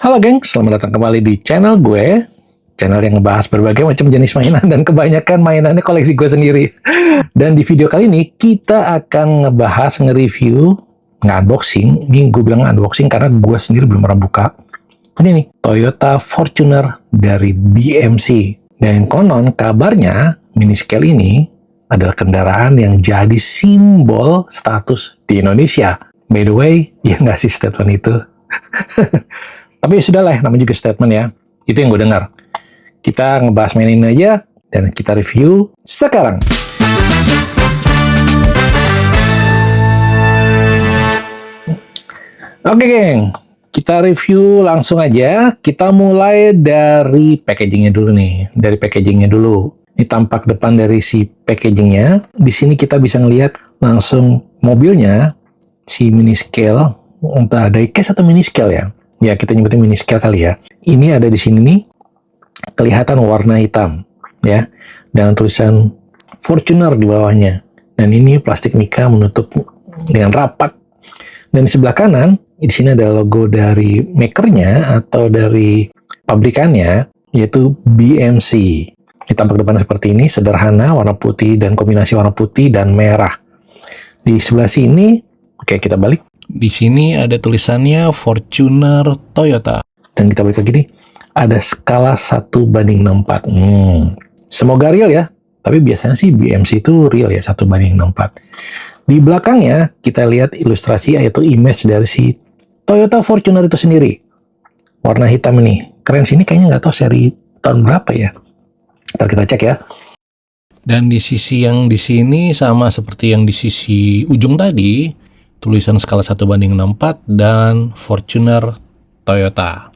Halo geng, selamat datang kembali di channel gue. Channel yang ngebahas berbagai macam jenis mainan dan kebanyakan mainannya koleksi gue sendiri. Dan di video kali ini kita akan ngebahas, nge-review, nge-unboxing. Ini gue bilang unboxing karena gue sendiri belum pernah buka. Ini nih, Toyota Fortuner dari BMC. Dan konon kabarnya mini scale ini adalah kendaraan yang jadi simbol status di Indonesia. By the way, ya nggak sih statement itu? Tapi sudah lah, namanya juga statement ya. Itu yang gue dengar. Kita ngebahas main ini aja, dan kita review sekarang. Oke geng, kita review langsung aja. Kita mulai dari packagingnya dulu nih. Dari packagingnya dulu. Ini tampak depan dari si packagingnya. Di sini kita bisa ngelihat langsung mobilnya, si mini scale. Entah diecast atau mini scale ya. Ya, kita nyebutin mini scale kali ya. Ini ada di sini nih, kelihatan warna hitam, ya, dengan tulisan Fortuner di bawahnya. Dan ini plastik mica menutup dengan rapat. Dan di sebelah kanan, di sini ada logo dari makernya atau dari pabrikannya, yaitu BMC. Ini tampak depan seperti ini, sederhana, warna putih dan kombinasi warna putih dan merah. Di sebelah sini, oke kita balik. Di sini ada tulisannya Fortuner Toyota. Dan kita balik lagi nih, ada skala 1:64. Semoga real ya. Tapi biasanya sih BMC itu real ya, 1:64. Di belakangnya kita lihat ilustrasi yaitu image dari si Toyota Fortuner itu sendiri. Warna hitam ini. Keren sih, ini kayaknya nggak tahu seri tahun berapa ya. Ntar kita cek ya. Dan di sisi yang di sini sama seperti yang di sisi ujung tadi, tulisan skala 1:64 dan Fortuner Toyota.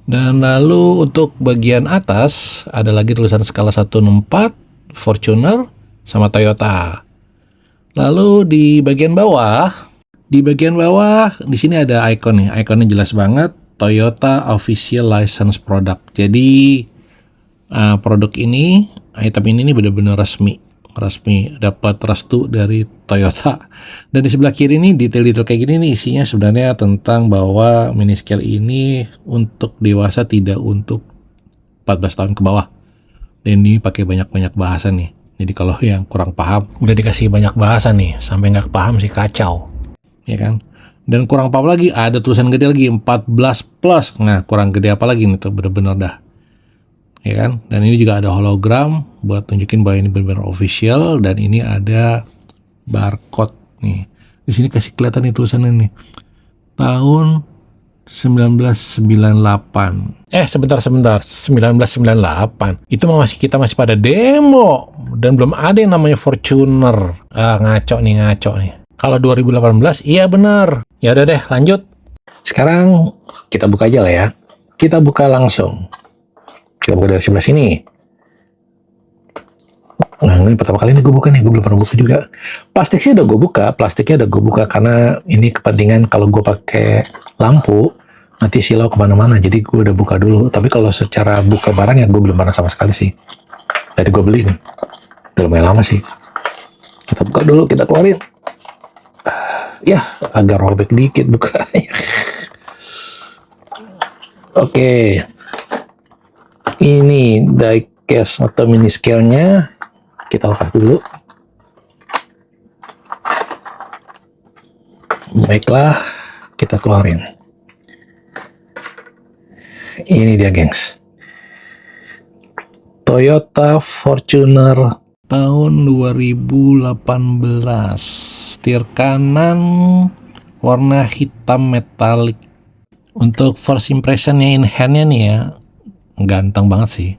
Dan lalu untuk bagian atas ada lagi tulisan skala 164 Fortuner sama Toyota. Lalu di bagian bawah di sini ada icon nih. Ikonnya jelas banget, Toyota Official License Product. Jadi produk ini, item ini benar-benar resmi dapat restu dari Toyota. Dan di sebelah kiri ini detail-detail kayak gini nih isinya sebenarnya tentang bahwa mini scale ini untuk dewasa, tidak untuk 14 tahun ke bawah. Dan ini pakai banyak-banyak bahasa nih. Jadi kalau yang kurang paham udah dikasih banyak bahasa nih, sampai nggak paham sih kacau. Ya kan? Dan kurang paham lagi ada tulisan gede lagi 14 plus. Nah, kurang gede apa lagi nih tuh, bener-bener dah. Ya kan? Dan ini juga ada hologram buat tunjukin bahwa ini benar-benar official, dan ini ada barcode nih. Di sini kasih kelihatan nih tulisannya nih. Tahun 1998. Sebentar. 1998. Itu kita masih pada demo dan belum ada yang namanya Fortuner. Ngaco nih. Kalau 2018 iya benar. Ya udah deh, lanjut. Sekarang kita buka aja lah ya. Kita buka langsung. Kita buka dari sebelah sini. Nah, ini pertama kali ini gue buka nih, gue belum pernah buka juga. Plastiknya udah gue buka karena ini kepentingan kalau gue pakai lampu, nanti silau kemana-mana, jadi gue udah buka dulu. Tapi kalau secara buka barang ya gue belum pernah sama sekali sih. Dari gue beli nih, udah lumayan lama sih. Kita buka dulu, kita keluarin. Ya, agak robek dikit bukanya. Oke. Ini diecast atau mini scale-nya. Kita lepas dulu. Baiklah, kita keluarin. Ini dia, gengs. Toyota Fortuner tahun 2018. Setir kanan warna hitam metalik. Untuk first impression-nya in hand-nya nih ya, ganteng banget sih.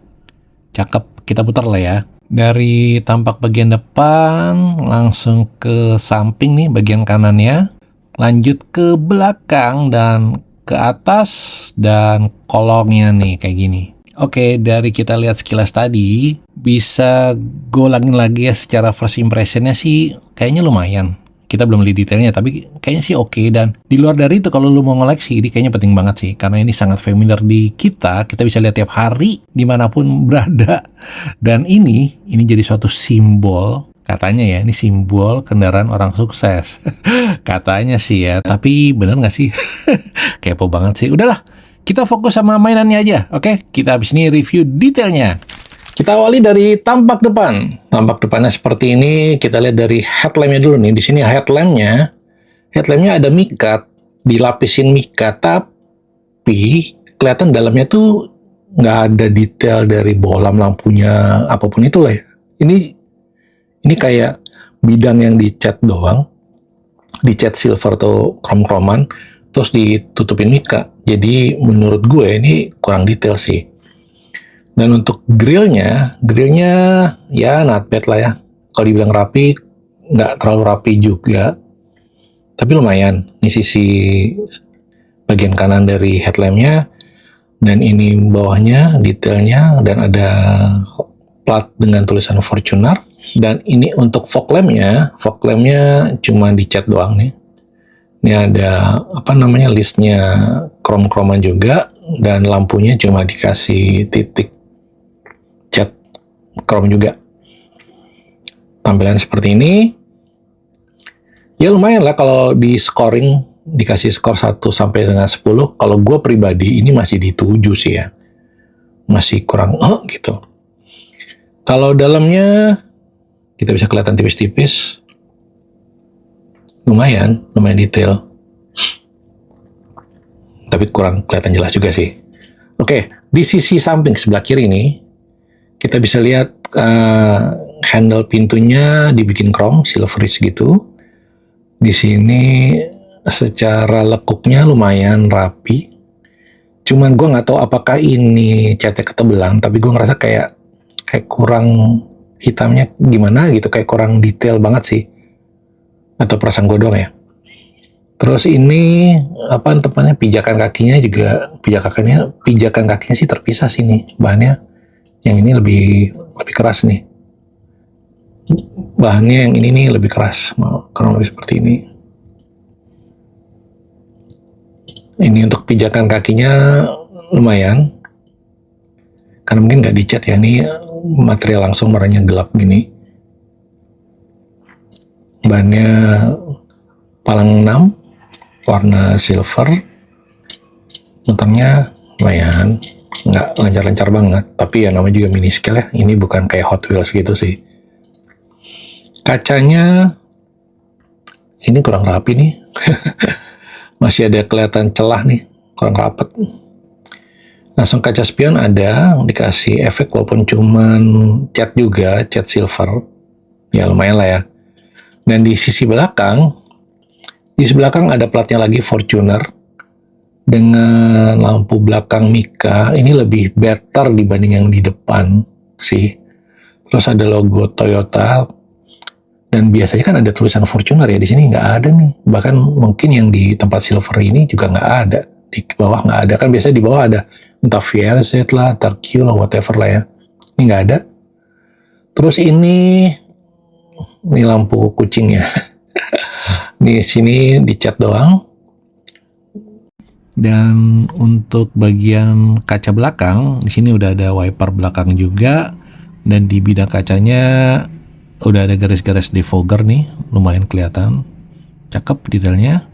Cakep. Kita putar lah ya. Dari tampak bagian depan langsung ke samping nih bagian kanannya, lanjut ke belakang dan ke atas, dan kolongnya nih kayak gini. Oke, dari kita lihat sekilas tadi bisa gue ulangin lagi ya, secara first impressionnya sih kayaknya lumayan. Kita belum lihat detailnya, tapi kayaknya sih oke. Dan di luar dari itu, kalau lu mau ngoleksi, ini kayaknya penting banget sih, karena ini sangat familiar di kita bisa lihat tiap hari, dimanapun berada. Dan ini jadi suatu simbol, katanya ya, ini simbol kendaraan orang sukses. Katanya sih ya, tapi bener nggak sih? Kepo banget sih. Udahlah, kita fokus sama mainannya aja. Oke, kita habis ini review detailnya. Kita awali dari tampak depan. Tampak depannya seperti ini. Kita lihat dari headlampnya dulu nih. Di sini headlampnya ada mica, dilapisin mica, tapi kelihatan dalamnya tuh nggak ada detail dari bohlam lampunya, apapun itulah ya. Ini kayak bidang yang dicat doang, dicat silver atau krom-kroman, terus ditutupin mica. Jadi menurut gue ini kurang detail sih. Dan untuk grillnya ya not bad lah ya. Kalau dibilang rapi, nggak terlalu rapi juga. Tapi lumayan. Ini sisi bagian kanan dari headlampnya. Dan ini bawahnya, detailnya. Dan ada plat dengan tulisan Fortuner. Dan ini untuk fog lampnya cuma dicat doang nih. Ini ada listnya krom-kroman juga, dan lampunya cuma dikasih titik cat krom juga. Tampilan seperti ini. Ya lumayan lah kalau di scoring, dikasih skor 1 sampai dengan 10. Kalau gue pribadi ini masih di 7 sih ya. Masih kurang gitu. Kalau dalamnya kita bisa kelihatan tipis-tipis. Lumayan detail. Tapi kurang kelihatan jelas juga sih. Oke, di sisi samping sebelah kiri ini, kita bisa lihat handle pintunya dibikin chrome, silverish gitu. Di sini secara lekuknya lumayan rapi. Cuman gue nggak tahu apakah ini catnya ketebelan, tapi gue ngerasa kayak kurang hitamnya gimana gitu, kayak kurang detail banget sih. Atau perasaan gue doang ya. Terus ini tempatnya pijakan kakinya juga, pijakan kakinya sih terpisah sini bahannya. Yang ini lebih keras nih. Bahannya yang ini nih lebih keras, kurang lebih seperti ini. Ini untuk pijakan kakinya lumayan. Karena mungkin nggak dicat ya, ini material langsung warnanya gelap gini. Bannya palang 6 warna silver. Motornya lumayan, nggak lancar-lancar banget, tapi ya namanya juga mini scale ya, ini bukan kayak Hot Wheels gitu sih. Kacanya ini kurang rapi nih. Masih ada kelihatan celah nih, kurang rapet. Langsung kaca spion ada dikasih efek walaupun cuman cat juga, cat silver. Ya lumayan lah ya. Dan di sisi belakang ada platnya lagi Fortuner dengan lampu belakang mica. Ini lebih better dibanding yang di depan sih. Terus ada logo Toyota, dan biasanya kan ada tulisan Fortuner ya, di sini nggak ada nih. Bahkan mungkin yang di tempat silver ini juga nggak ada. Di bawah nggak ada, kan biasanya di bawah ada entah VRZ lah, Q lah, whatever lah ya. Ini nggak ada. Terus ini lampu kucingnya. Di sini dicat doang. Dan untuk bagian kaca belakang, di sini udah ada wiper belakang juga, dan di bidang kacanya udah ada garis-garis defogger nih, lumayan kelihatan, cakep detailnya.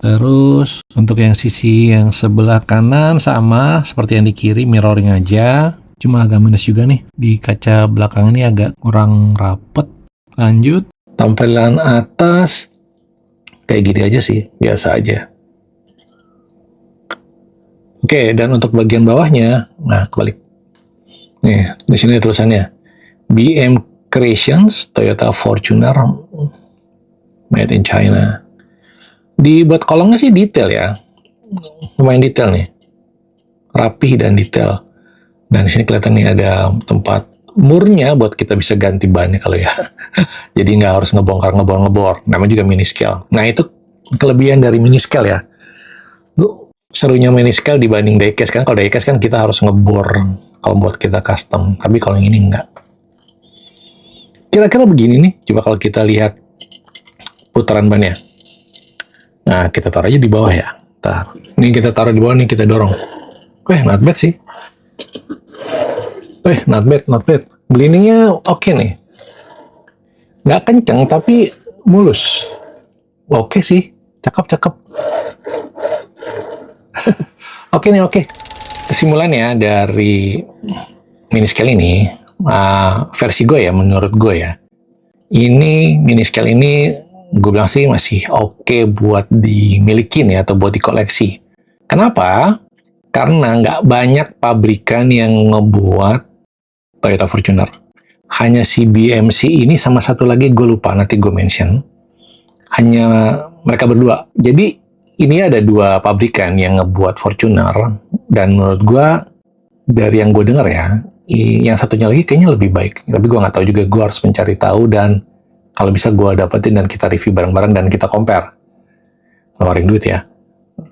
Terus untuk yang sisi yang sebelah kanan sama seperti yang di kiri, mirroring aja, cuma agak minus juga nih di kaca belakang ini, agak kurang rapet. Lanjut, tampilan atas kayak gini aja sih, biasa aja. Oke, dan untuk bagian bawahnya, nah kebalik. Nih, di sini tulisannya BM Creations Toyota Fortuner made in China. Dibuat kolongnya sih detail ya, lumayan detail nih, rapi dan detail. Dan di sini kelihatan nih ada tempat murnya buat kita bisa ganti bannya kalau ya. Jadi nggak harus ngebor. Namanya juga mini scale. Nah itu kelebihan dari mini scale ya. Serunya mini scale dibanding diecast kan. Kalau diecast kan kita harus ngebor kalau buat kita custom. Tapi kalau yang ini nggak. Kira-kira begini nih. Coba kalau kita lihat putaran bannya. Nah kita taruh aja di bawah ya. Ini kita taruh di bawah nih, kita dorong. Not bad sih. Not bad. Gleaningnya oke nih. Nggak kenceng, tapi mulus. Oke sih. Cakep. Oke nih, oke. Kesimpulannya dari mini scale ini, versi gue ya, menurut gue ya, ini mini scale ini gue bilang sih masih oke buat dimilikin ya, atau buat dikoleksi. Kenapa? Karena nggak banyak pabrikan yang ngebuat Toyota Fortuner. Hanya si BMC ini sama satu lagi gue lupa, nanti gue mention. Hanya mereka berdua. Jadi ini ada dua pabrikan yang ngebuat Fortuner, dan menurut gue dari yang gue dengar ya, yang satunya lagi kayaknya lebih baik. Tapi gue nggak tahu juga, gue harus mencari tahu, dan kalau bisa gue dapetin dan kita review bareng-bareng dan kita compare. Ngeluarin duit ya.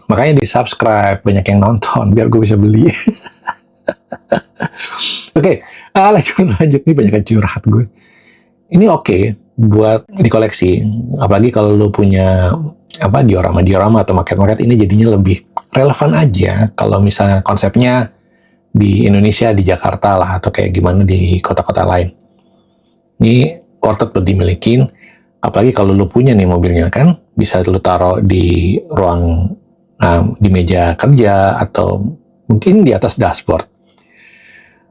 Makanya di subscribe, banyak yang nonton biar gue bisa beli. Oke, lanjut nih, banyak yang curhat gue. Ini oke buat dikoleksi, apalagi kalau lo punya diorama atau market ini, jadinya lebih relevan aja kalau misalnya konsepnya di Indonesia, di Jakarta lah, atau kayak gimana di kota-kota lain. Ini worth it buat dimilikin, apalagi kalau lo punya nih mobilnya kan, bisa lo taruh di ruang, di meja kerja, atau mungkin di atas dashboard.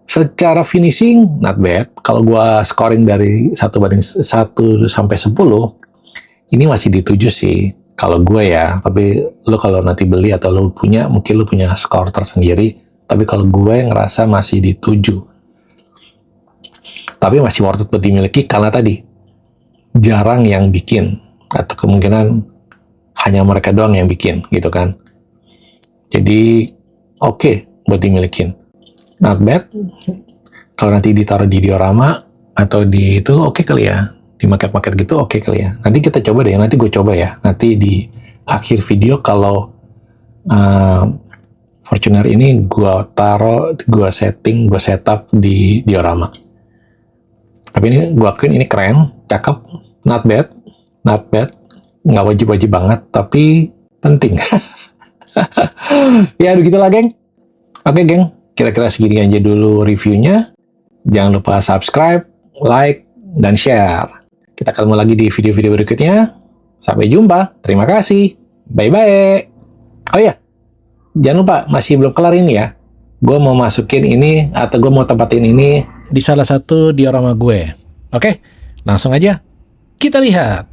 Secara finishing, not bad. Kalau gua scoring dari 1 sampai 10, ini masih di 7 sih. Kalau gue ya, tapi lo kalau nanti beli atau lo punya, mungkin lo punya skor tersendiri. Tapi kalau gue ngerasa masih di 7. Tapi masih worth it buat dimiliki karena tadi, jarang yang bikin. Atau kemungkinan hanya mereka doang yang bikin, gitu kan. Jadi, oke buat dimilikin. Not bad. Kalau nanti ditaruh di diorama atau di itu, oke kali ya. Di market gitu, oke kali ya. Nanti kita coba deh, nanti gue coba ya. Nanti di akhir video kalau Fortuner ini gue taruh, gue setting, gue setup di diorama. Tapi ini gue akuin ini keren, cakep, not bad. Nggak wajib-wajib banget, tapi penting. Ya, begitulah geng. Oke geng, kira-kira segini aja dulu reviewnya. Jangan lupa subscribe, like, dan share. Kita ketemu lagi di video-video berikutnya. Sampai jumpa. Terima kasih. Bye-bye. Oh ya, jangan lupa, masih belum kelar ini ya. Gue mau masukin ini, atau gue mau tempatin ini di salah satu diorama gue. Oke, langsung aja kita lihat.